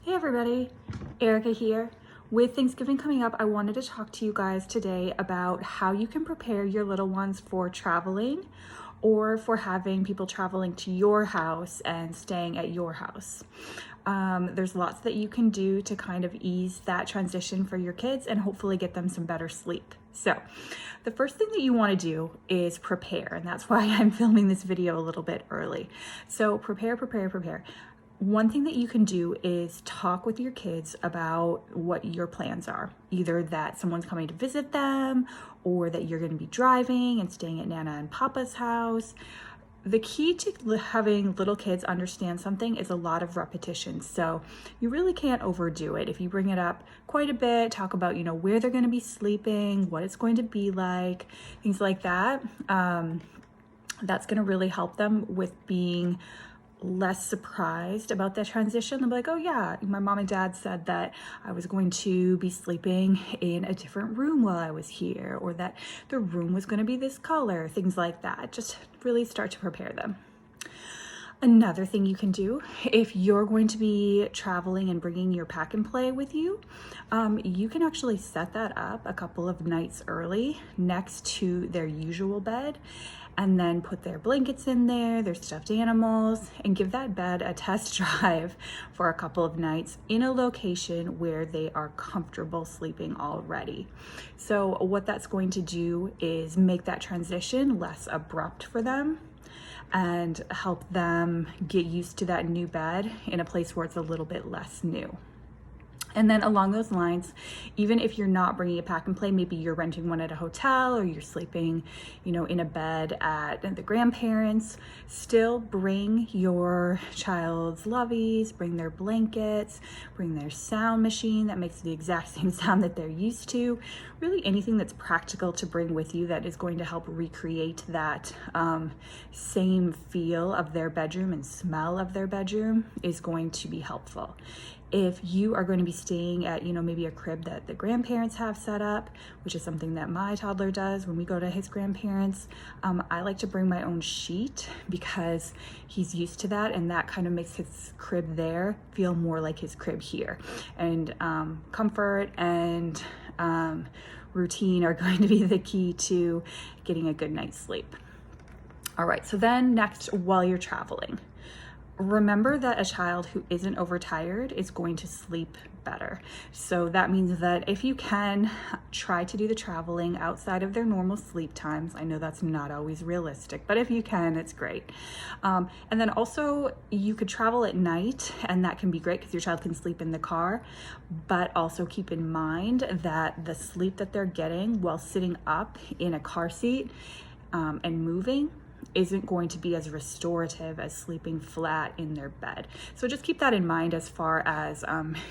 Hey everybody, Erica here. With Thanksgiving coming up, I wanted to talk to you guys today about how you can prepare your little ones for traveling or for having people traveling to your house and staying at your house. There's lots that you can do to kind of ease that transition for your kids and hopefully get them some better sleep. So the first thing that you want to do is prepare, and that's why I'm filming this video a little bit early. So prepare. One thing that you can do is talk with your kids about what your plans are. Either that someone's coming to visit them or that you're going to be driving and staying at Nana and Papa's house. The key to having little kids understand something is a lot of repetition. So you really can't overdo it. If you bring it up quite a bit, talk about, where they're going to be sleeping, what it's going to be like, things like that. That's going to really help them with being less surprised about that transition. They'll be like, oh yeah, my mom and dad said that I was going to be sleeping in a different room while I was here, or that the room was going to be this color, things like that. Just really start to prepare them. Another thing you can do, if you're going to be traveling and bringing your pack and play with you, you can actually set that up a couple of nights early next to their usual bed, and then put their blankets in there, their stuffed animals, and give that bed a test drive for a couple of nights in a location where they are comfortable sleeping already. So what that's going to do is make that transition less abrupt for them and help them get used to that new bed in a place where it's a little bit less new. And then along those lines, even if you're not bringing a pack and play, maybe you're renting one at a hotel or you're sleeping, in a bed at the grandparents', still bring your child's loveys, bring their blankets, bring their sound machine that makes the exact same sound that they're used to. Really anything that's practical to bring with you that is going to help recreate that same feel of their bedroom and smell of their bedroom is going to be helpful. If you are going to be staying at, maybe a crib that the grandparents have set up, which is something that my toddler does when we go to his grandparents, I like to bring my own sheet because he's used to that, and that kind of makes his crib there feel more like his crib here. And comfort and routine are going to be the key to getting a good night's sleep. All right, so then next, while you're traveling, remember that a child who isn't overtired is going to sleep better. So that means that if you can, try to do the traveling outside of their normal sleep times. I know that's not always realistic, but if you can, it's great. And then also you could travel at night, and that can be great because your child can sleep in the car, but also keep in mind that the sleep that they're getting while sitting up in a car seat and moving isn't going to be as restorative as sleeping flat in their bed. So just keep that in mind as far as,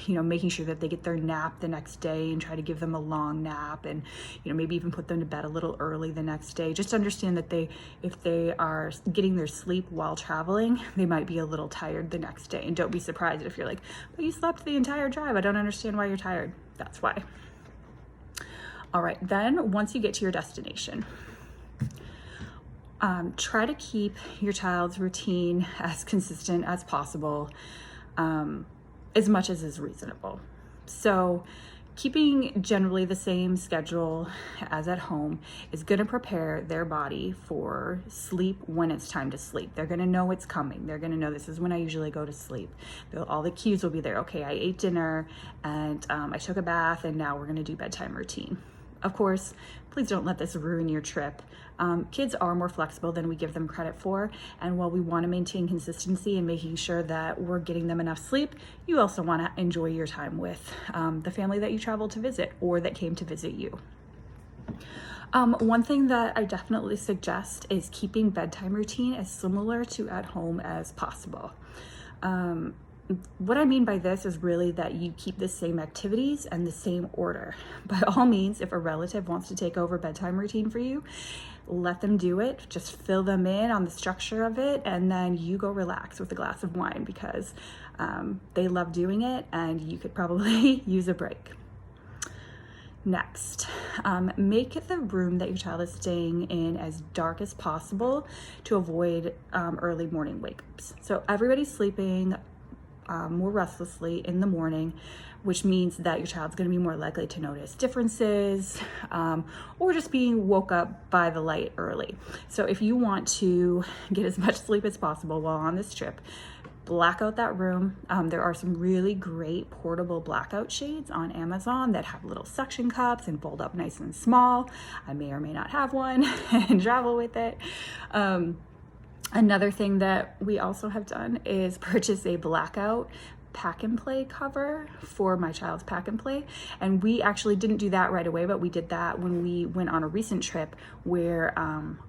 making sure that they get their nap the next day and try to give them a long nap, and, maybe even put them to bed a little early the next day. Just understand that if they are getting their sleep while traveling, they might be a little tired the next day. And don't be surprised if you're like, but you slept the entire drive. I don't understand why you're tired. That's why. All right, then once you get to your destination, try to keep your child's routine as consistent as possible, as much as is reasonable. So keeping generally the same schedule as at home is going to prepare their body for sleep when it's time to sleep. They're going to know it's coming. They're going to know this is when I usually go to sleep. All the cues will be there. Okay, I ate dinner and I took a bath, and now we're going to do bedtime routine. Of course, please don't let this ruin your trip. Kids are more flexible than we give them credit for, and while we want to maintain consistency and making sure that we're getting them enough sleep, you also want to enjoy your time with the family that you traveled to visit or that came to visit you. One thing that I definitely suggest is keeping bedtime routine as similar to at home as possible. What I mean by this is really that you keep the same activities and the same order. By all means, if a relative wants to take over bedtime routine for you, let them do it. Just fill them in on the structure of it, and then you go relax with a glass of wine because they love doing it, and you could probably use a break. Next, make the room that your child is staying in as dark as possible to avoid early morning wake-ups. So everybody's sleeping more restlessly in the morning, which means that your child's going to be more likely to notice differences or just being woke up by the light early. So if you want to get as much sleep as possible while on this trip, black out that room. There are some really great portable blackout shades on Amazon that have little suction cups and fold up nice and small. I may or may not have one and travel with it. Another thing that we also have done is purchase a blackout pack and play cover for my child's pack and play. And we actually didn't do that right away, but we did that when we went on a recent trip where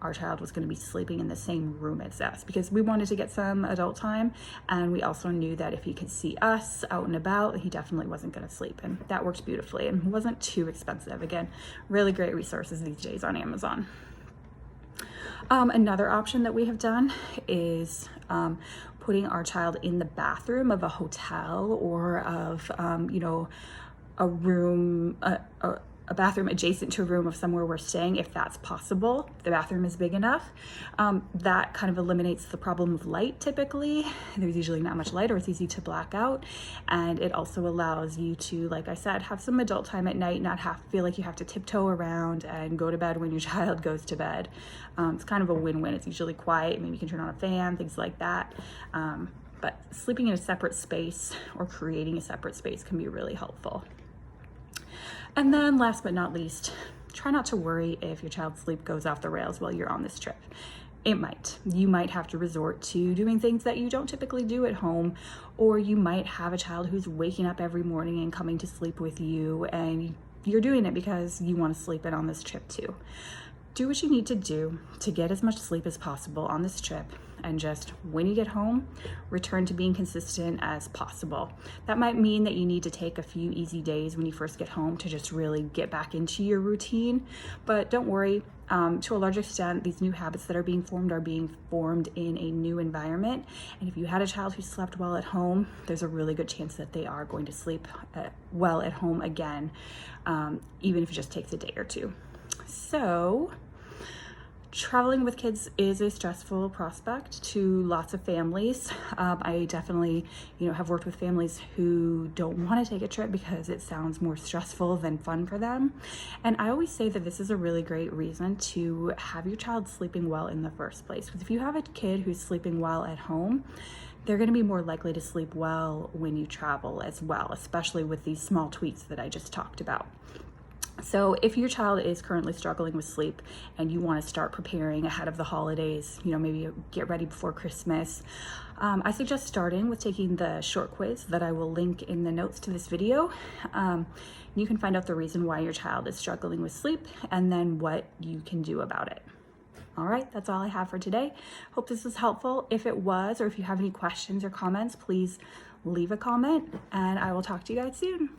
our child was going to be sleeping in the same room as us, because we wanted to get some adult time. And we also knew that if he could see us out and about, he definitely wasn't going to sleep. And that worked beautifully and wasn't too expensive. Again, really great resources these days on Amazon. Another option that we have done is putting our child in the bathroom of a hotel or of, a room, a bathroom adjacent to a room of somewhere we're staying, if that's possible. The bathroom is big enough. That kind of eliminates the problem of light typically. There's usually not much light, or it's easy to black out. And it also allows you to, like I said, have some adult time at night, not feel like you have to tiptoe around and go to bed when your child goes to bed. It's kind of a win-win. It's usually quiet. Maybe you can turn on a fan, things like that. But sleeping in a separate space or creating a separate space can be really helpful. And then last but not least, try not to worry if your child's sleep goes off the rails while you're on this trip. It might. You might have to resort to doing things that you don't typically do at home, or you might have a child who's waking up every morning and coming to sleep with you, and you're doing it because you want to sleep in on this trip too. Do what you need to do to get as much sleep as possible on this trip, and just when you get home, return to being consistent as possible. That might mean that you need to take a few easy days when you first get home to just really get back into your routine, but don't worry. To a large extent, these new habits that are being formed in a new environment. And if you had a child who slept well at home, there's a really good chance that they are going to sleep well at home again, even if it just takes a day or two. So, traveling with kids is a stressful prospect to lots of families. I definitely, have worked with families who don't want to take a trip because it sounds more stressful than fun for them. And I always say that this is a really great reason to have your child sleeping well in the first place. Because if you have a kid who's sleeping well at home, they're going to be more likely to sleep well when you travel as well, especially with these small tweaks that I just talked about. So if your child is currently struggling with sleep and you want to start preparing ahead of the holidays, maybe get ready before Christmas, I suggest starting with taking the short quiz that I will link in the notes to this video. You can find out the reason why your child is struggling with sleep and then what you can do about it. All right, that's all I have for today. Hope this was helpful. If it was, or if you have any questions or comments, please leave a comment and I will talk to you guys soon.